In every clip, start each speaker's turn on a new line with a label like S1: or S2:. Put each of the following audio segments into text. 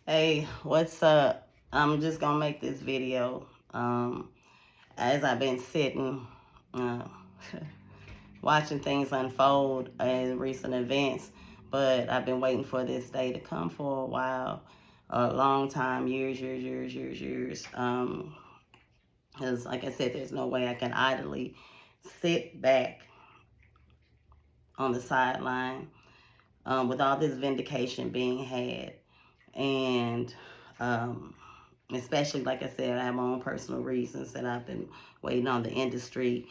S1: Hey, what's up? I'm just gonna make this video. As I've been sitting, uh, watching things unfold in recent events, but I've been waiting for this day to come for a while, a long time, years. Because, like I said, there's no way I can idly sit back on the sideline with all this vindication being had. And especially, like I said, I have my own personal reasons that I've been waiting on the industry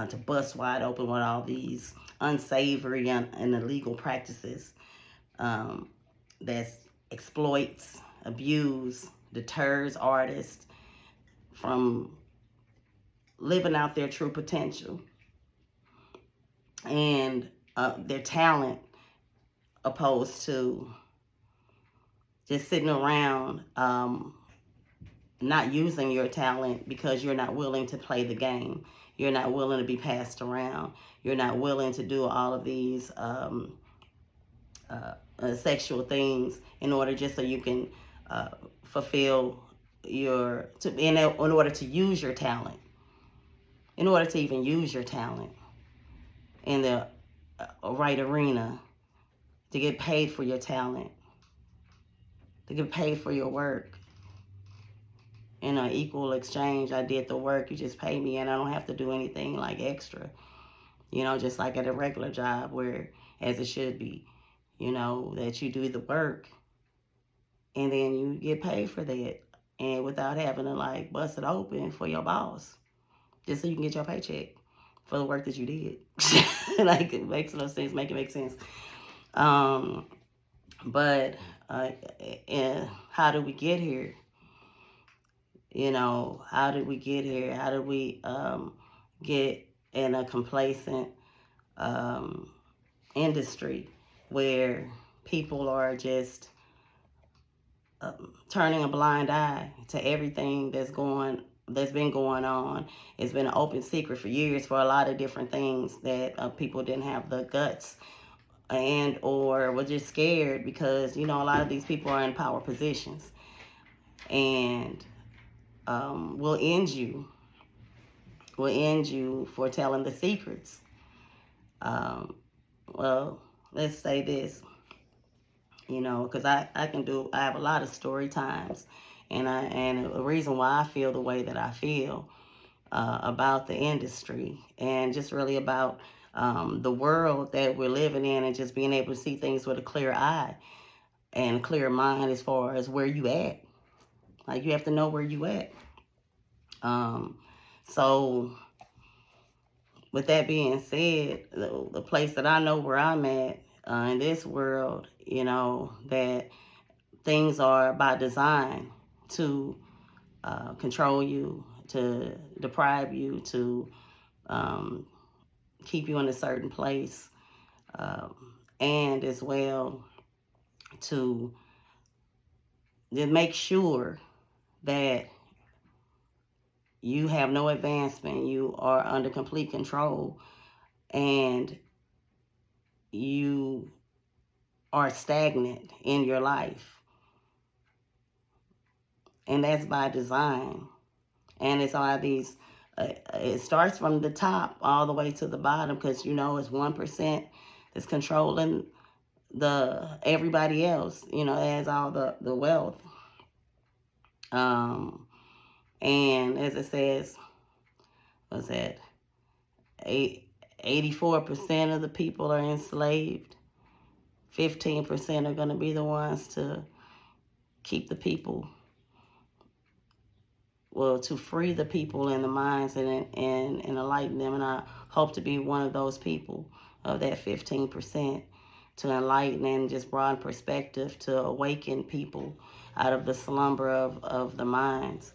S1: to bust wide open with all these unsavory and illegal practices um, that exploits, abuse, deters artists from living out their true potential and their talent, opposed to just sitting around not using your talent because you're not willing to play the game. You're not willing to be passed around. You're not willing to do all of these sexual things in order just so you can fulfill in order to use your talent, in order to even use your talent in the right arena, to get paid for your talent, to get paid for your work. In an equal exchange, I did the work, you just pay me, and I don't have to do anything like extra, just like at a regular job, where as it should be, that you do the work and then you get paid for that, and without having to like bust it open for your boss, just so you can get your paycheck for the work that you did. Like, it makes no sense. Make it make sense. um but how did we get here? How did we get here? How did we get in a complacent um, industry where people are just turning a blind eye to everything that's been going on? It's been an open secret for years for a lot of different things that people didn't have the guts and or were just scared because a lot of these people are in power positions and will end you for telling the secrets. Um, well, let's say this, because I have a lot of story times, and a reason why I feel the way that I feel about the industry, and just really about the world that we're living in, and just being able to see things with a clear eye and a clear mind as far as where you at. Like, you have to know where you at. So with that being said, the place that I know where I'm at in this world, that things are by design to control you, to deprive you, to um, keep you in a certain place, and as well to make sure that you have no advancement, you are under complete control, and you are stagnant in your life. And that's by design. And it's all these, it starts from the top all the way to the bottom, because it's 1% that's controlling everybody else, has all the wealth. And as it says, what's that? 84% of the people are enslaved. 15% are going to be the ones to keep the people, to free the people in the minds and enlighten them. And I hope to be one of those people, of that 15%, to enlighten and just broaden perspective, to awaken people out of the slumber of the minds.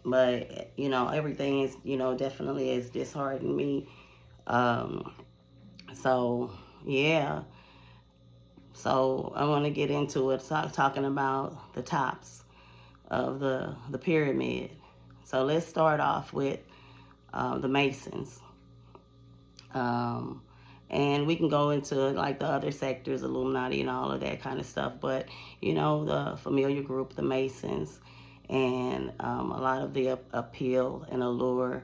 S1: But, everything is, definitely is disheartening me. So, yeah. So I want to get into it, talking about the tops of the pyramid. So let's start off with the Masons. And we can go into like the other sectors, Illuminati and all of that kind of stuff. But, you know, the familiar group, the Masons, and a lot of the appeal and allure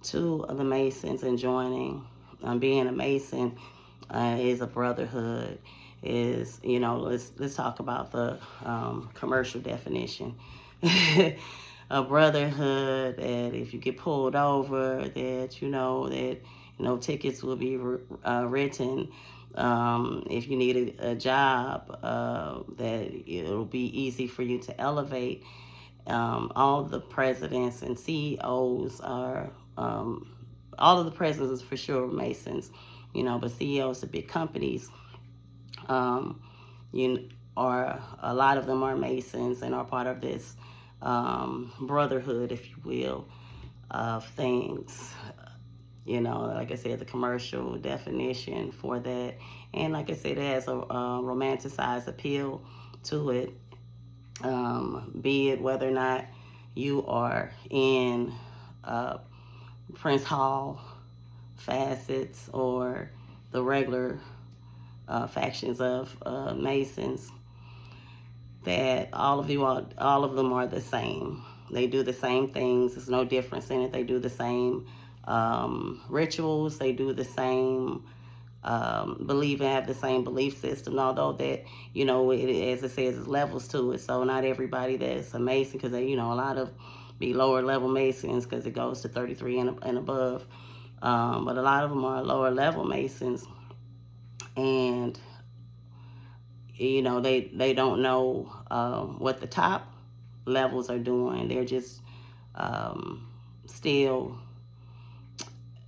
S1: to the Masons and joining, being a Mason, is a brotherhood. Is, you know, let's talk about the commercial definition. A brotherhood that if you get pulled over, that tickets will be written. If you need a job, that it'll be easy for you to elevate. All the presidents and CEOs are, all of the presidents for sure Masons, but CEOs of big companies, are, a lot of them are Masons and are part of this brotherhood, if you will, of things. Like I said, the commercial definition for that. And like I said, it has a romanticized appeal to it, be it whether or not you are in Prince Hall facets or the regular factions of Masons, that all of them are the same. They do the same things. There's no difference in it. They do the same rituals. They do the same believe and have the same belief system. Although that, as it says, there's levels to it. So not everybody that's a Mason, because they, a lot of be lower level Masons because it goes to 33 and above. But a lot of them are lower level Masons, and they don't know what the top levels are doing. They're just still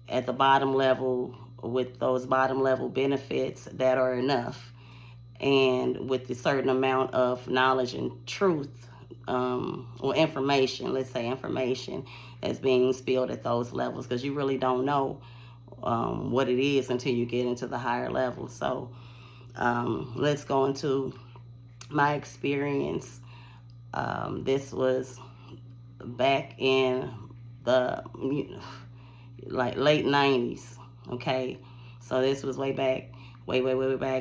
S1: at the bottom level with those bottom level benefits that are enough, and with a certain amount of knowledge and truth, or information, let's say information that's being spilled at those levels, because you really don't know what it is until you get into the higher levels. So let's go into my experience. This was back in the late 90s. Okay, so this was way back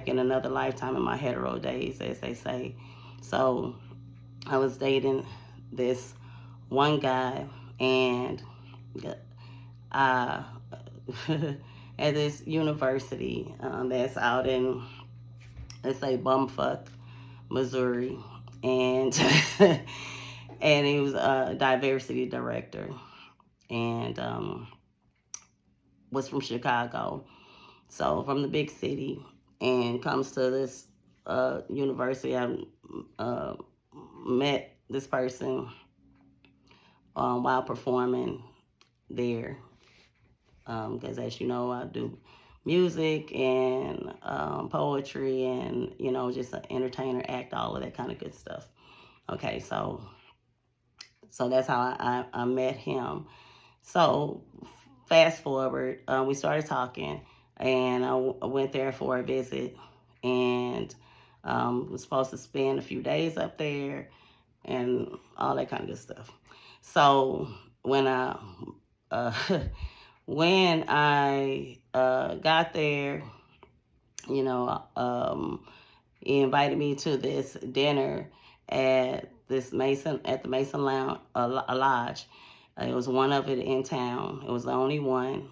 S1: in another lifetime in my hetero days, as they say. So I was dating this one guy, and I at this university that's out in, let's say, bumfuck Missouri, and and he was a diversity director, and was from Chicago, so from the big city, and comes to this university. I met this person while performing there, because as you know, I do music and poetry and just an entertainer, act, all of that kind of good stuff. Okay, so that's how I met him. So fast forward, we started talking, and I went there for a visit, and was supposed to spend a few days up there and all that kind of good stuff. So when I when I got there, he invited me to this dinner at the Mason Lounge, a lodge. It was one of it in town. It was the only one.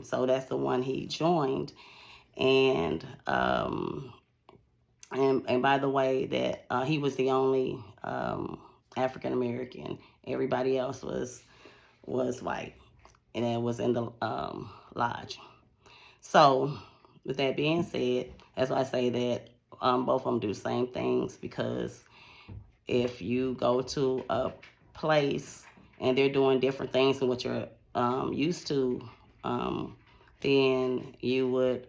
S1: So that's the one he joined. And by the way, that he was the only African American. Everybody else was white, and it was in the lodge. So with that being said, that's why I say that both of them do the same things, because if you go to a place and they're doing different things than what you're used to, then you would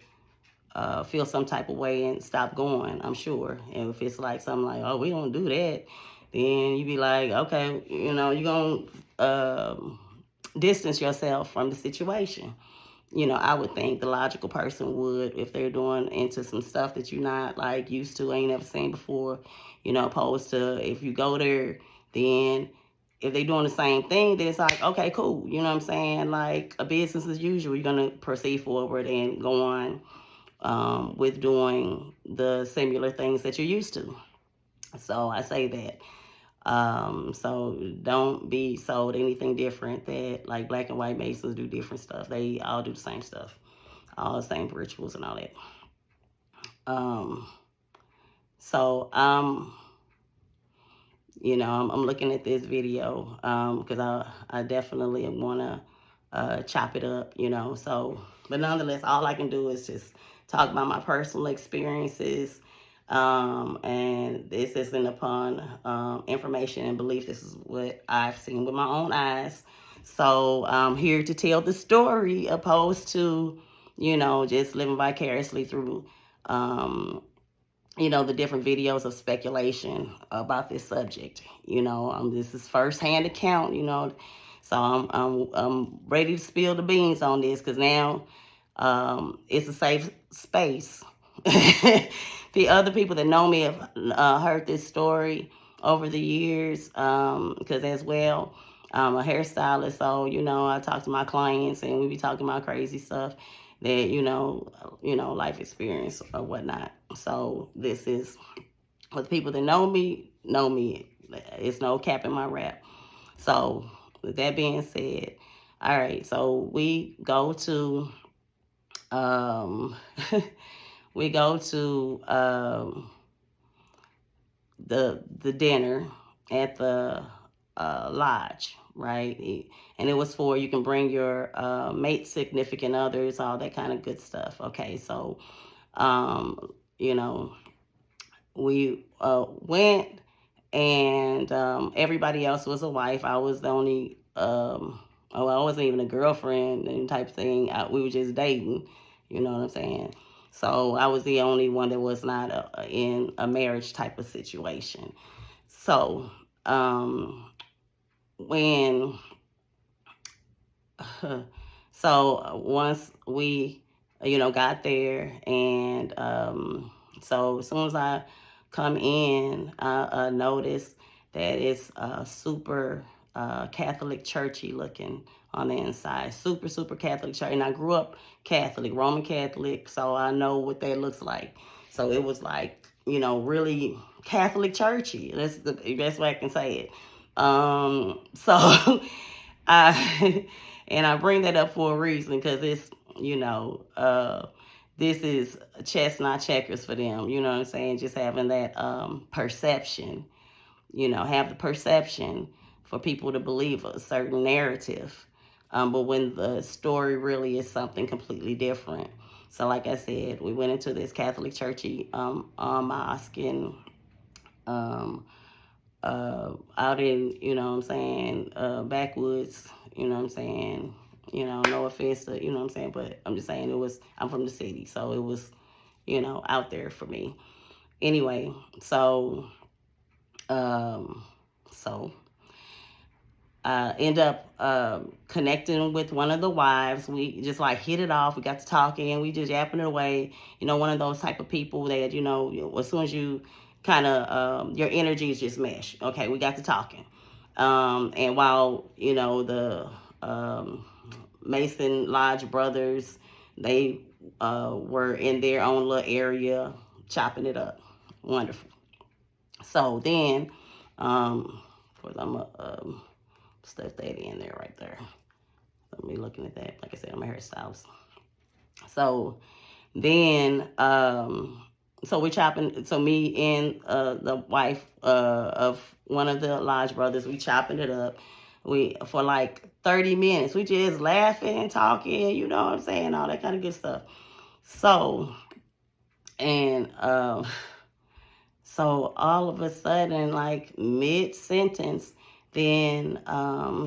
S1: feel some type of way and stop going, I'm sure. And if it's like something like, oh, we don't do that, then you be like, okay, you're going to distance yourself from the situation. I would think the logical person would, if they're doing into some stuff that you're not like used to, ain't never seen before, opposed to if you go there, then if they're doing the same thing, then it's like, okay, cool. You know what I'm saying? Like a business as usual, you're going to proceed forward and go on with doing the similar things that you're used to. So I say that. So don't be sold anything different, that like black and white Masons do different stuff. They all do the same stuff, all the same rituals and all that. Um, so I'm looking at this video because I definitely want to chop it up, So, but nonetheless, all I can do is just talk about my personal experiences. And this isn't upon information and belief. This is what I've seen with my own eyes. So I'm here to tell the story, opposed to, just living vicariously through, the different videos of speculation about this subject. This is firsthand account. So I'm ready to spill the beans on this, because now it's a safe space. The other people that know me have heard this story over the years, because as well, I'm a hairstylist, so I talk to my clients and we be talking about crazy stuff that life experience or whatnot. So this is, for the people that know me. It's no cap in my rap. So with that being said, all right. So we go to we go to the dinner at the lodge, right? And it was for, you can bring your mate, significant others, all that kind of good stuff. Okay, so we went, and everybody else was a wife. I was the only I wasn't even a girlfriend and type thing. We were just dating, you know what I'm saying? So I was the only one that was not in a marriage type of situation. So when so once we got there, and so as soon as I come in, I noticed that it's super Catholic churchy looking on the inside. Super Catholic church. And I grew up Catholic, Roman Catholic, so I know what that looks like. So it was like, really Catholic churchy. That's the best way I can say it. So I and I bring that up for a reason, because it's, this is chess, not checkers for them. You know what I'm saying? Just having that perception, have the perception for people to believe a certain narrative. But when the story really is something completely different. So like I said, we went into this Catholic churchy mosque, and out in, backwoods, no offense to, but I'm just saying, I'm from the city, so it was, out there for me. Anyway, so end up connecting with one of the wives. We just like hit it off. We got to talking. We just yapping it away. One of those type of people that, as soon as you kind of, your energies just mesh. Okay, we got to talking. And while, the Mason Lodge brothers, they were in their own little area chopping it up. Wonderful. So then, of course, I'm a stuff that in there right there. Let me looking at that. Like I said, I'm a hairstylist. So then, so we're chopping. So me and the wife of one of the Lodge brothers, we chopping it up. We for like 30 minutes. We just laughing, talking. You know what I'm saying? All that kind of good stuff. So, and so all of a sudden, like mid sentence, then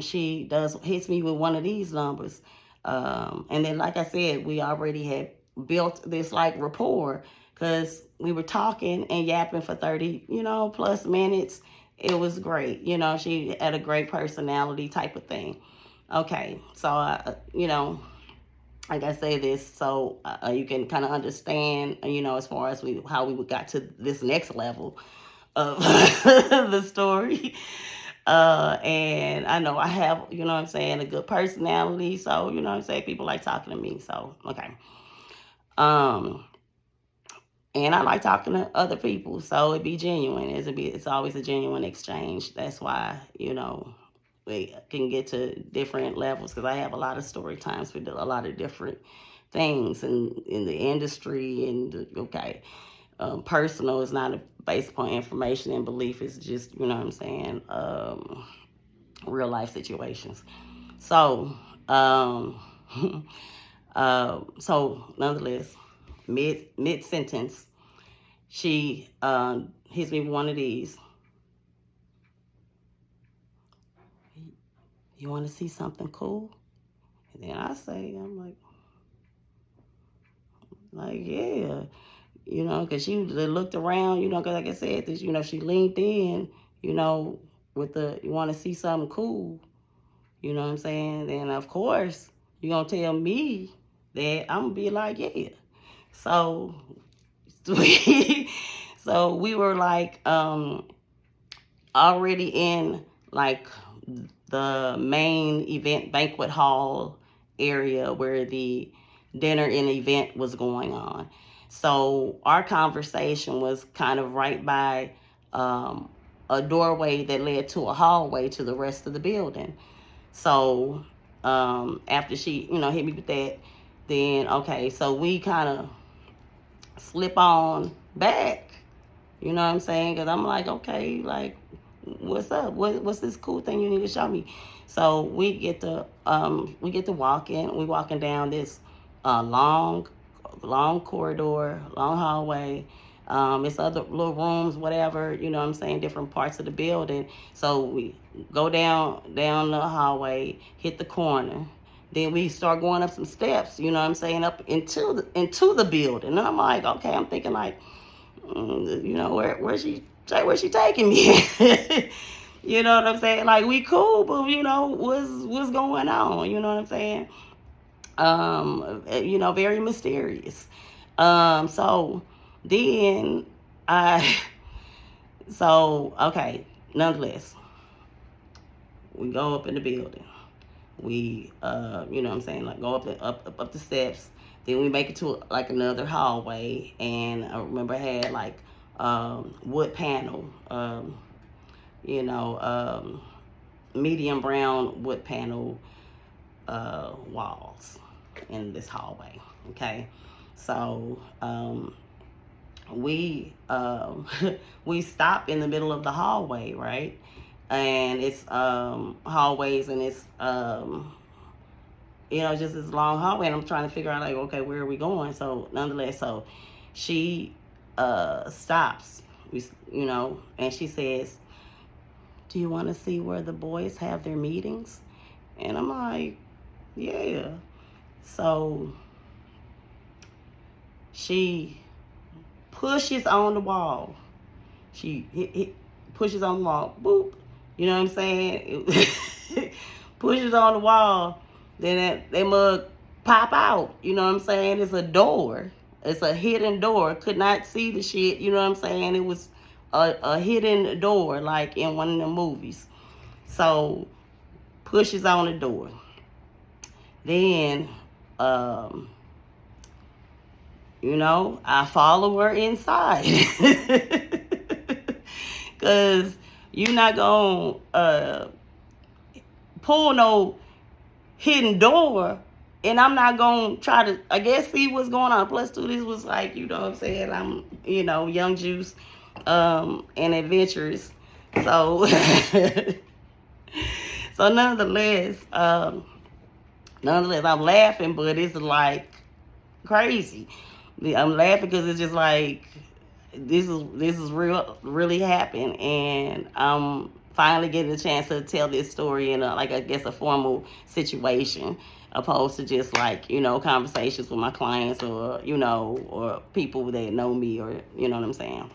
S1: she hits me with one of these numbers. And then, like I said, we already had built this like rapport, because we were talking and yapping for 30, plus minutes. It was great. She had a great personality type of thing. Okay, so, like I say this, so you can kind of understand, as far as how we got to this next level of the story. And I know I have, a good personality. So, people like talking to me. So, okay. And I like talking to other people, so it'd be genuine. It's always a genuine exchange. That's why, we can get to different levels, because I have a lot of story times with a lot of different things in the industry. And okay, personal is not based upon information and belief. It's just, you know what I'm saying, real life situations. So, so nonetheless, mid sentence, she hits me with one of these. You want to see something cool? And then I'm like, yeah, because she looked around, because like I said, this, she leaned in, you know, with you want to see something cool, you know what I'm saying? Then of course you're gonna tell me that I'm gonna be like, yeah. So, so we were like, already in like the main event banquet hall area where the dinner and event was going on. So our conversation was kind of right by a doorway that led to a hallway to the rest of the building. So after she, hit me with that, then okay, so we kind of slip on back. You know what I'm saying? Because I'm like, okay, like, what's up? What's this cool thing you need to show me? So we get to walking. We walking down this long corridor, long hallway. It's other little rooms, whatever. You know what I'm saying? Different parts of the building. So we go down the hallway, hit the corner. Then we start going up some steps. You know what I'm saying? Up into the building. And I'm like, okay. I'm thinking like, where's she taking me? You know what I'm saying? Like, we cool, but what's going on? You know what I'm saying? Very mysterious. So then I, so okay, nonetheless, we go up in the building. We, you know what I'm saying, like go up the steps. Then we make it to like another hallway, and I remember I had like wood panel, medium brown wood panel walls in this hallway. Okay, so we we stop in the middle of the hallway, right? And it's hallways, and it's just this long hallway, and I'm trying to figure out like, okay, where are we going? So nonetheless, so she stops, and she says, do you want to see where the boys have their meetings? And I'm like, yeah. So she pushes on the wall. She pushes on the wall. Boop. You know what I'm saying? Pushes on the wall. Then that mug pop out. You know what I'm saying? It's a door. It's a hidden door. Could not see the shit. You know what I'm saying? It was a hidden door, like in one of the movies. So pushes on the door. Then, I follow her inside. Because you're not going to pull no hidden door, and I'm not going to try to, I guess, see what's going on. Plus, too, this was like, you know what I'm saying, I'm, young juice and adventurous. So, so nonetheless, I'm laughing, but it's like crazy. I'm laughing because it's just like, this is really happened, and I'm finally getting a chance to tell this story in a formal situation, opposed to just like, conversations with my clients, or or people that know me, or you know what I'm saying.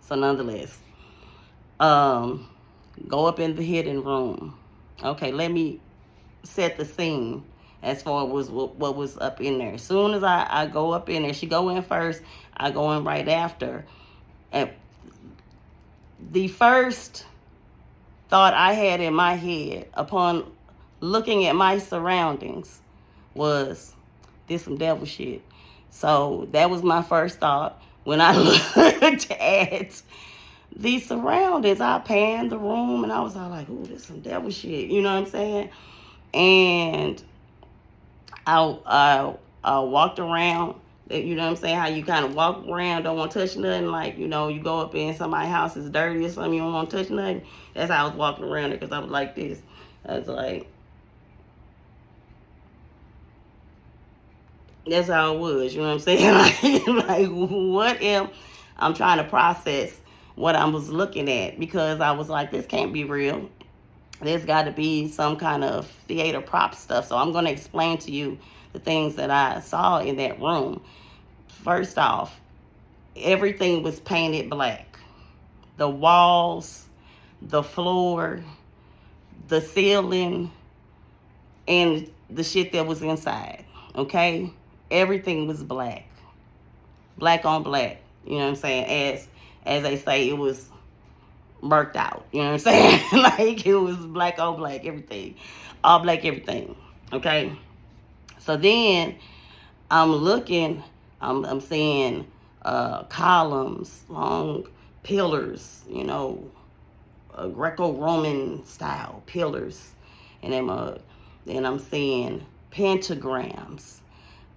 S1: So nonetheless, go up in the hidden room. Okay, let me set the scene as far as what was up in there. As soon as I go up in there, she go in first, I go in right after. And the first thought I had in my head upon looking at my surroundings was, this some devil shit. So that was my first thought when I looked at the surroundings. I panned the room and I was all like, ooh, this some devil shit. You know what I'm saying? And I walked around. You know what I'm saying? How you kind of walk around, don't want to touch nothing. Like, you know, you go up in somebody's house, it's dirty or something, you don't want to touch nothing. That's how I was walking around there, because I was like this. I was like, that's how it was. You know what I'm saying? Like what if I'm trying to process what I was looking at, because I was like, this can't be real. There's got to be some kind of theater prop stuff. So I'm going to explain to you the things that I saw in that room. First off, everything was painted black. The walls, the floor, the ceiling, and the shit that was inside. Okay? Everything was black. Black on black. You know what I'm saying? As they say, it was murked out. You know what I'm saying? Like, it was black on black, everything. All black, everything. Okay? So then I'm looking, I'm seeing columns, long pillars, you know, Greco-Roman style pillars. And then I'm seeing pentagrams.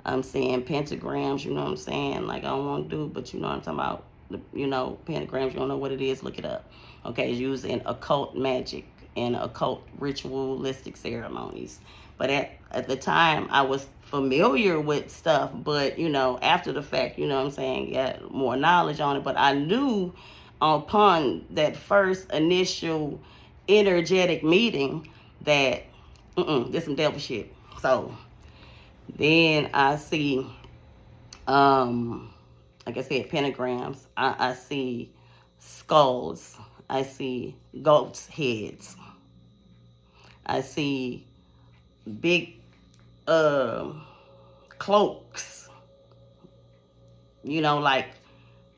S1: I'm seeing pentagrams, you know what I'm saying? Like, I don't want to do it, but you know what I'm talking about. You know, pentagrams, you don't know what it is, look it up. Okay, it's used in occult magic and occult ritualistic ceremonies. But at the time, I was familiar with stuff, but, you know, after the fact, you know what I'm saying, got more knowledge on it. But I knew upon that first initial energetic meeting that, this some devil shit. So then I see, like I said, pentagrams. I see skulls. I see goats' heads. I see big cloaks. You know, like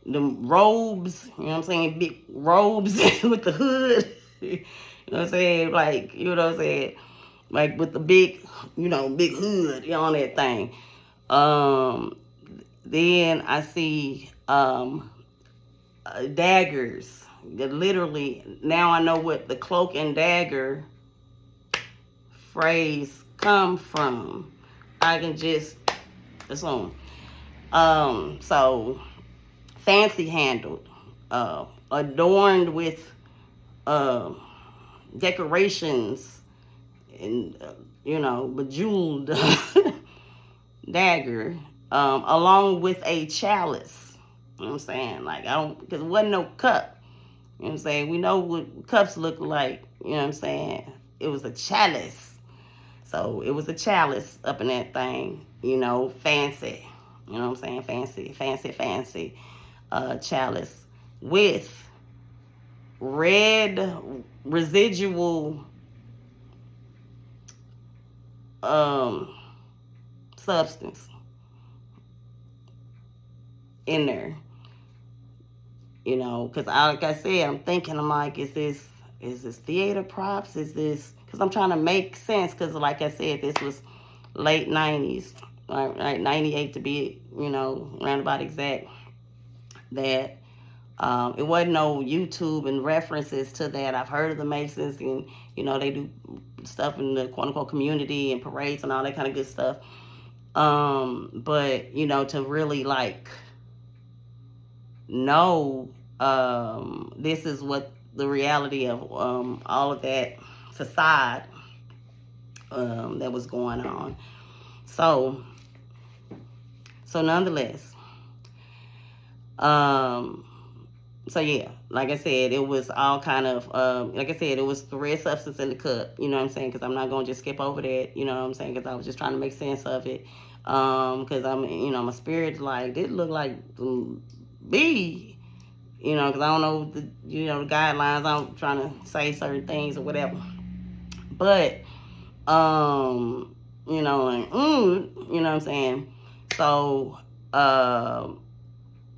S1: the robes. You know what I'm saying? Big robes with the hood. You know what I'm saying? Like, you know what I'm saying? Like with the big, you know, big hood, you know, on that thing. Then I see daggers. That literally, now I know what the cloak and dagger phrase come from. I can just assume. So fancy handled, adorned with decorations and you know, bejeweled dagger, along with a chalice. You know what I'm saying? Like, because it wasn't no cup. You know what I'm saying? We know what cups look like. You know what I'm saying? It was a chalice. So it was a chalice up in that thing, you know, fancy. You know what I'm saying? Fancy chalice with red residual substance in there. You know, because like I said, I'm thinking, I'm like, is this theater props? Is this, because I'm trying to make sense, because like I said, this was late 90s, right, 98 to be, you know, roundabout exact, that it wasn't no YouTube and references to that. I've heard of the Masons, and, you know, they do stuff in the quote-unquote community and parades and all that kind of good stuff. But, you know, to really, like, know this is what the reality of all of that facade that was going on. So nonetheless, so yeah, like I said, it was all kind of, like I said, it was the red substance in the cup, you know what I'm saying? Because I'm not going to just skip over that, you know what I'm saying? Because I was just trying to make sense of it. Because I'm, you know, my spirit, like, it looked like me, you know, because I don't know the, you know, the guidelines. I'm trying to say certain things or whatever. But, you know, like, you know what I'm saying? So,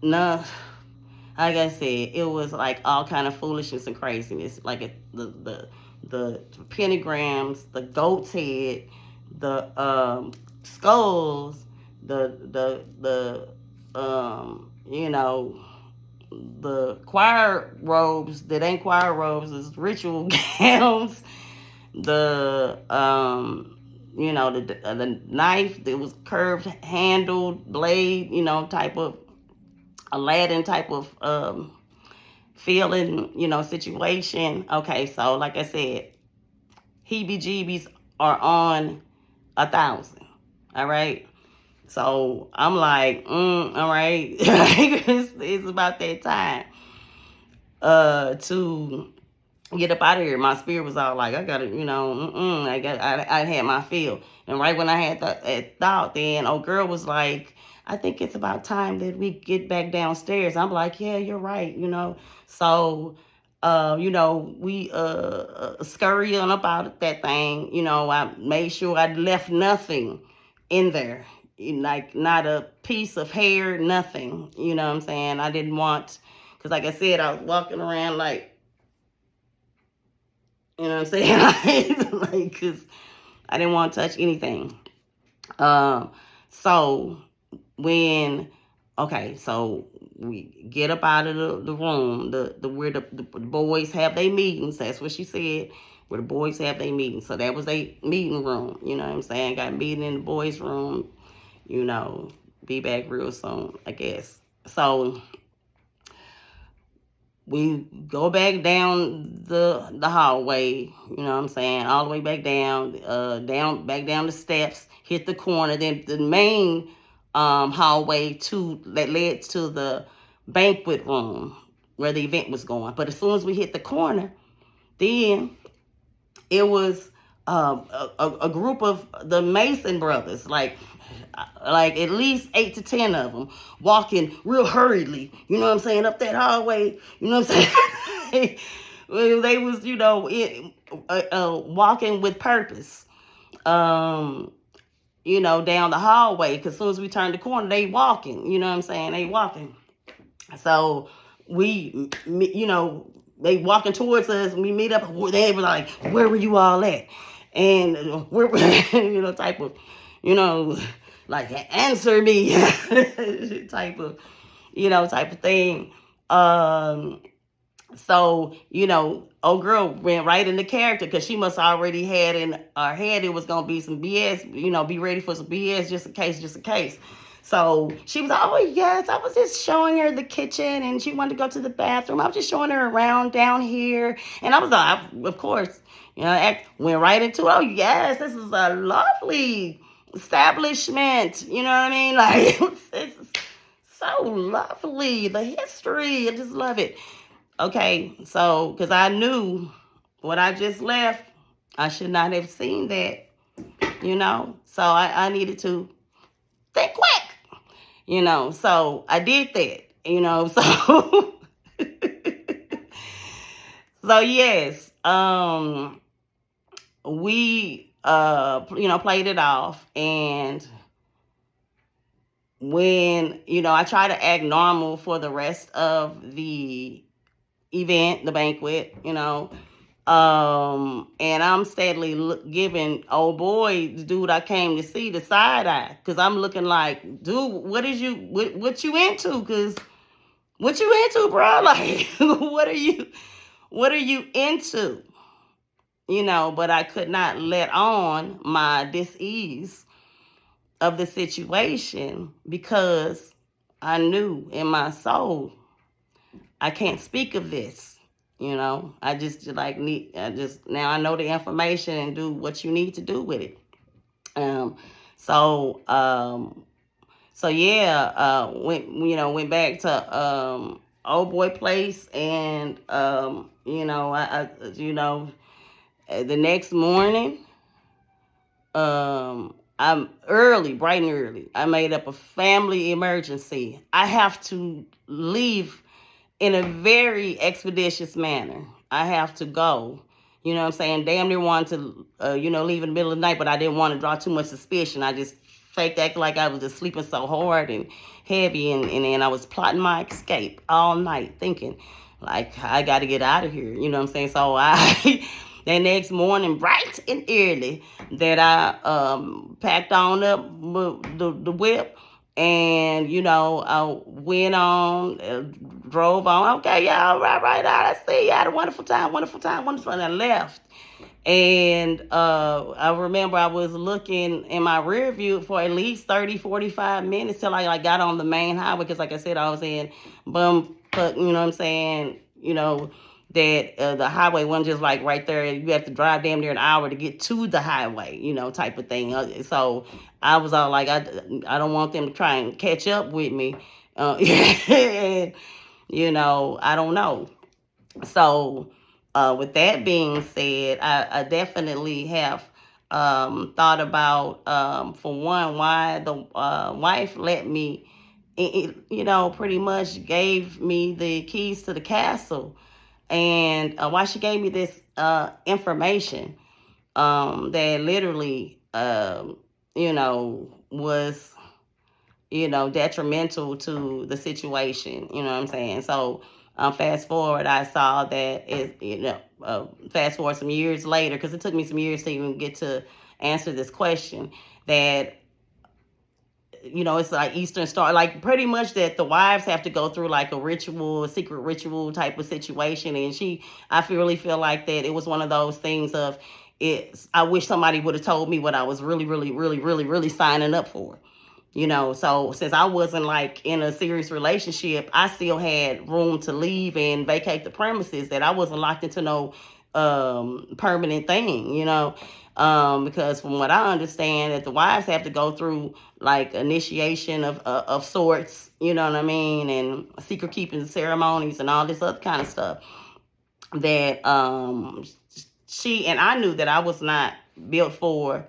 S1: no, like I said, it was like all kind of foolishness and craziness. Like the pentagrams, the goat's head, the skulls, you know, the choir robes that ain't choir robes is ritual gowns. The the knife that was curved handled blade, type of Aladdin type of feeling, situation. Okay, so like I said, heebie jeebies are on 1,000. All right. So I'm like, all right, it's about that time to get up out of here. My spirit was all like, I gotta, I had my feel. And right when I had that thought, then old girl was like, I think it's about time that we get back downstairs. I'm like, yeah, you're right, So, we scurry on about that thing. I made sure I left nothing in there, like not a piece of hair, nothing. You know what I'm saying? I didn't want, because like I said, I was walking around like, you know what I'm saying? Like, because I didn't want to touch anything. So so we get up out of the room, where the boys have their meetings. That's what she said, where the boys have their meetings. So that was a meeting room. You know what I'm saying? Got a meeting in the boys' room. Be back real soon, I guess. So we go back down the hallway, you know what I'm saying, all the way back down, back down the steps, hit the corner, then the main hallway that led to the banquet room where the event was going. But as soon as we hit the corner, then it was a group of the Mason brothers, like at least 8 to 10 of them, walking real hurriedly, you know what I'm saying, up that hallway, you know what I'm saying? They was, walking with purpose, down the hallway, because as soon as we turned the corner, they walking, you know what I'm saying, they walking. So they walking towards us, and we meet up, they were like, where were you all at? And where, type of, like, answer me type of thing. So, old girl went right into character, because she must already had in her head it was going to be some BS, be ready for some BS just in case. So she was like, oh, yes, I was just showing her the kitchen, and she wanted to go to the bathroom. I was just showing her around down here. And I was like, of course, went right into it. Oh, yes, this is a lovely establishment. You know what I mean? Like, it's so lovely. The history, I just love it. Okay, so, because I knew what I just left, I should not have seen that, So I needed to think quick, So I did that, So, so yes, we, played it off. And when, I try to act normal for the rest of the event, the banquet, and I'm steadily giving old boy, the dude I came to see, the side eye, because I'm looking like, dude, what you into? Because what you into, bro? Like, what are you into? But I could not let on my dis-ease of the situation, because I knew in my soul, I can't speak of this. Now I know the information and do what you need to do with it. Went back to old boy place, and the next morning, I'm early, bright and early. I made up a family emergency. I have to leave in a very expeditious manner. I have to go. You know what I'm saying? Damn near wanted to, leave in the middle of the night, but I didn't want to draw too much suspicion. I just faked acting like I was just sleeping so hard and heavy, and then I was plotting my escape all night, thinking, like, I got to get out of here. You know what I'm saying? So I That next morning, bright and early, that I packed on up the whip, and I went on, drove on. Okay, y'all, right. I see. You had a wonderful time, and I left. And I remember I was looking in my rear view for at least 30, 45 minutes till I got on the main highway, because like I said, I was in bumfuck, you know what I'm saying, that the highway wasn't just like right there. You have to drive damn near an hour to get to the highway, type of thing. So I was all like, I don't want them to try and catch up with me. I don't know. So with that being said, I definitely have thought about, for one, why the wife let me, pretty much gave me the keys to the castle, and why she gave me this information that literally, was, detrimental to the situation. You know what I'm saying? So fast forward, I saw that fast forward some years later, because it took me some years to even get to answer this question, that it's like Eastern Star, like pretty much that the wives have to go through like a secret ritual type of situation. And I really feel like that it was one of those things of, I wish somebody would have told me what I was really, really, really, really, really signing up for. So since I wasn't like in a serious relationship, I still had room to leave and vacate the premises, that I wasn't locked into no permanent thing, because from what I understand, that the wives have to go through like initiation of sorts, you know what I mean, and secret keeping ceremonies and all this other kind of stuff, that she and I knew that I was not built for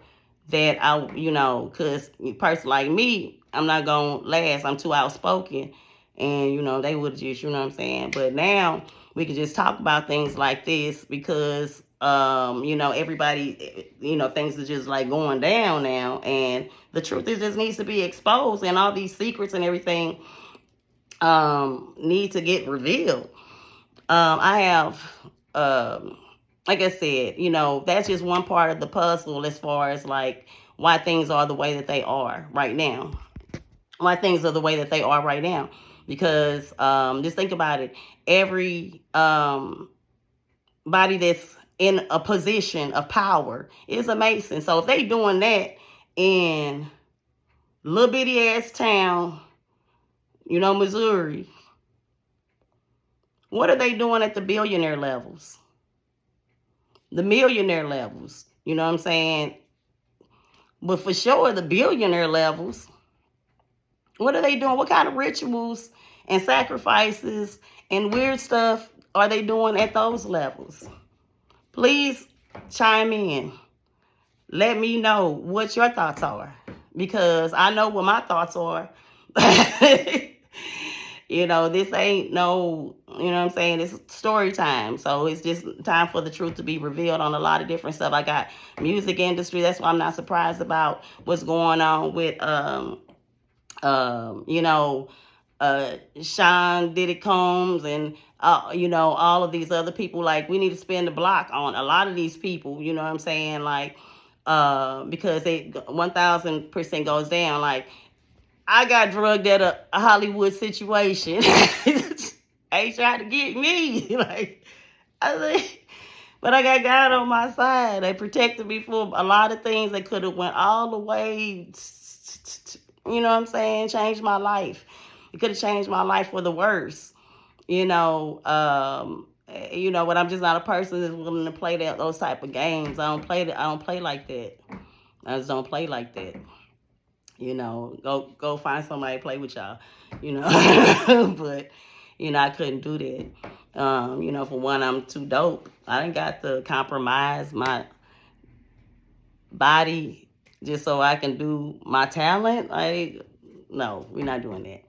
S1: that. Because a person like me, I'm not gonna last. I'm too outspoken, and they would just, what I'm saying. But now we can just talk about things like this, because everybody, things are just like going down now, and the truth is just needs to be exposed, and all these secrets and everything need to get revealed. I have, like I said, that's just one part of the puzzle, as far as like why things are the way that they are right now. Because just think about it. Every body that's in a position of power is a Mason. So if they doing that in little bitty ass town, Missouri, what are they doing at the billionaire levels? The millionaire levels, you know what I'm saying? But for sure, the billionaire levels, what are they doing? What kind of rituals and sacrifices and weird stuff are they doing at those levels? Please chime in. Let me know what your thoughts are, because I know what my thoughts are. This ain't no, what I'm saying, it's story time. So it's just time for the truth to be revealed on a lot of different stuff. I got music industry. That's why I'm not surprised about what's going on with, Sean Diddy Combs and, all of these other people. Like, we need to spin the block on a lot of these people, you know what I'm saying? Like, because they 1000% goes down. Like, I got drugged at a Hollywood situation. They tried to get me. Like, but I got God on my side. They protected me from a lot of things that could have went all the way, you know what I'm saying, changed my life. It could have changed my life for the worse. But I'm just not a person that's willing to play those type of games. I don't play like that. I just don't play like that. Go find somebody to play with y'all, but, I couldn't do that. For one, I'm too dope. I didn't got to compromise my body just so I can do my talent. No, we're not doing that.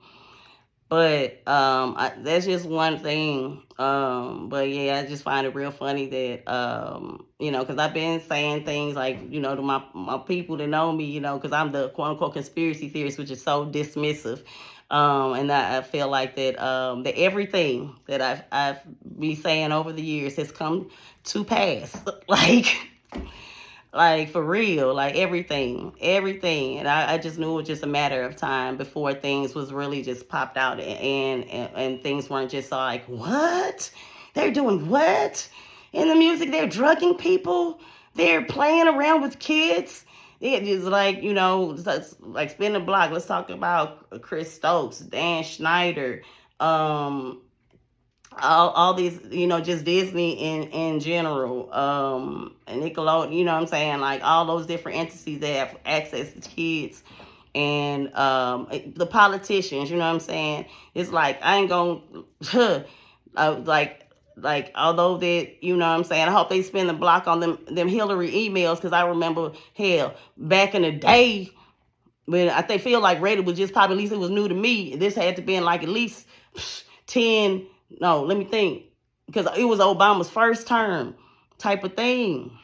S1: But that's just one thing. But yeah, I just find it real funny that, because I've been saying things like, to my people that know me, because I'm the quote unquote conspiracy theorist, which is so dismissive. And I feel like that everything that I've been saying over the years has come to pass. Like for real, like everything. And I just knew it was just a matter of time before things was really just popped out, and things weren't just like, what? They're doing what? In the music, they're drugging people. They're playing around with kids. It is like, like spin the block. Let's talk about Chris Stokes, Dan Schneider, all these, just Disney in general, and Nickelodeon, you know what I'm saying? Like all those different entities that have access to kids, and the politicians, you know what I'm saying? It's like, I ain't gonna, although that, you know what I'm saying, I hope they spin the block on them Hillary emails, because I remember, hell, back in the day, when I feel like Reddit was just probably, at least it was new to me, this had to be in like at least 10, no, let me think, because it was Obama's first term type of thing.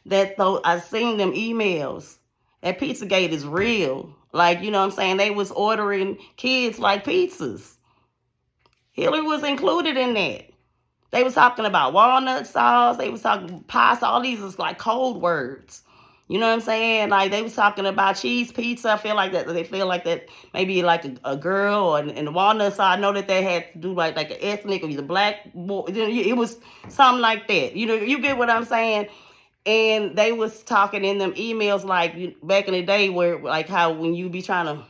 S1: That though I seen them emails, that Pizzagate is real. Like, you know what I'm saying? They was ordering kids like pizzas. Hillary was included in that. They was talking about walnut sauce. They was talking pasta. All these is like code words. You know what I'm saying? Like they was talking about cheese pizza. I feel like that. They feel like that maybe like a girl, or in the walnut sauce. I know that they had to do like an ethnic or the black boy. It was something like that. You get what I'm saying? And they was talking in them emails like back in the day, where like how when you be trying to,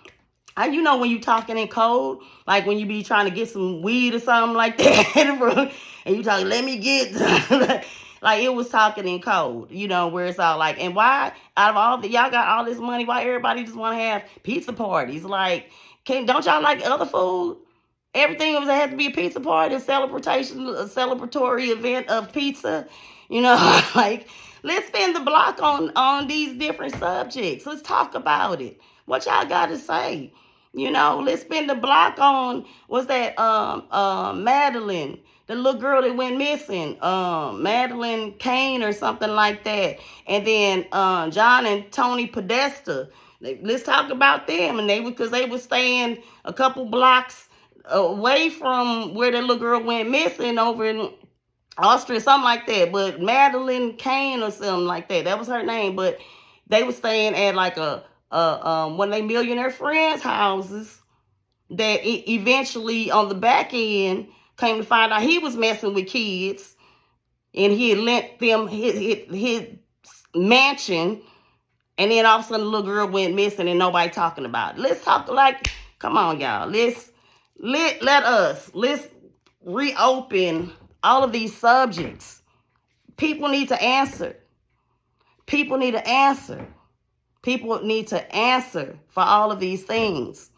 S1: when you talking in code, like when you be trying to get some weed or something like that, and you talking, let me get, like it was talking in code, where it's all like, and why, out of all y'all got all this money, why everybody just want to have pizza parties? Like, don't y'all like other food? Everything was have to be a pizza party, a celebratory event of pizza, like, let's spend the block on these different subjects. Let's talk about it. What y'all got to say? Let's spend the block on, what's that, Madeline, the little girl that went missing, Madeline Kane or something like that. And then John and Tony Podesta. Let's talk about them. And because they were staying a couple blocks away from where the little girl went missing over in Austria, something like that. But Madeline Kane or something like that. That was her name. But they were staying at like one of their millionaire friends' houses that eventually on the back end came to find out he was messing with kids, and he had lent them his mansion, and then all of a sudden the little girl went missing and nobody talking about it. Let's talk, like, come on, y'all. Let's reopen all of these subjects. People need to answer. People need to answer. People need to answer for all of these things.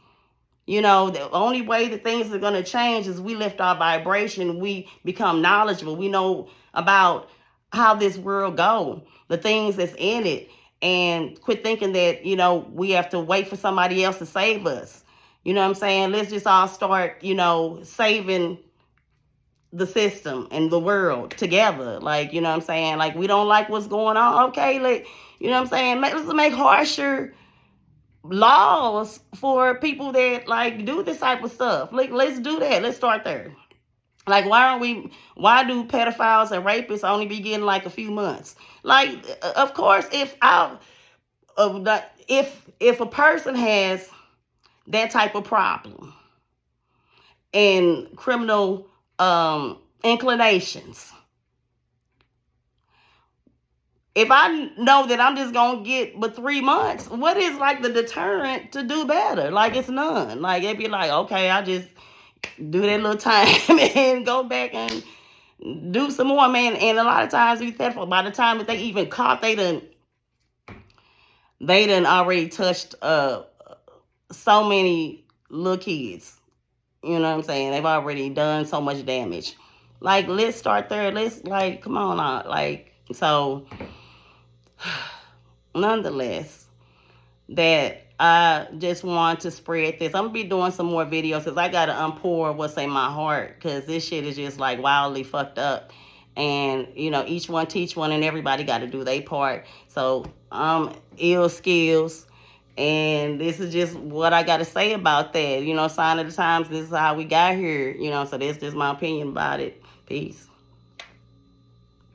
S1: The only way that things are going to change is we lift our vibration. We become knowledgeable. We know about how this world goes, the things that's in it, and quit thinking that, we have to wait for somebody else to save us. You know what I'm saying? Let's just all start, saving the system and the world together. Like, you know what I'm saying? Like, we don't like what's going on. Okay, like, you know what I'm saying? Let's make harsher laws for people that like do this type of stuff. Like, let's do that. Let's start there. Like, why do pedophiles and rapists only be getting like a few months? Like, of course, if a person has that type of problem and criminal inclinations, if I know that I'm just going to get but 3 months, what is like the deterrent to do better? Like, it's none. Like, it'd be like, okay, I just do that little time and go back and do some more, man. And a lot of times, by the time that they even caught, they done already touched so many little kids. You know what I'm saying? They've already done so much damage. Like, let's start there. Let's, like, come on out. Like, so, nonetheless, that I just want to spread this. I'm going to be doing some more videos because I got to unpour what's in my heart, because this shit is just, like, wildly fucked up. And, each one teach one, and everybody got to do their part. So, ill skills, And this is just what I got to say about that. Sign of the times, this is how we got here. So that's just my opinion about it. Peace.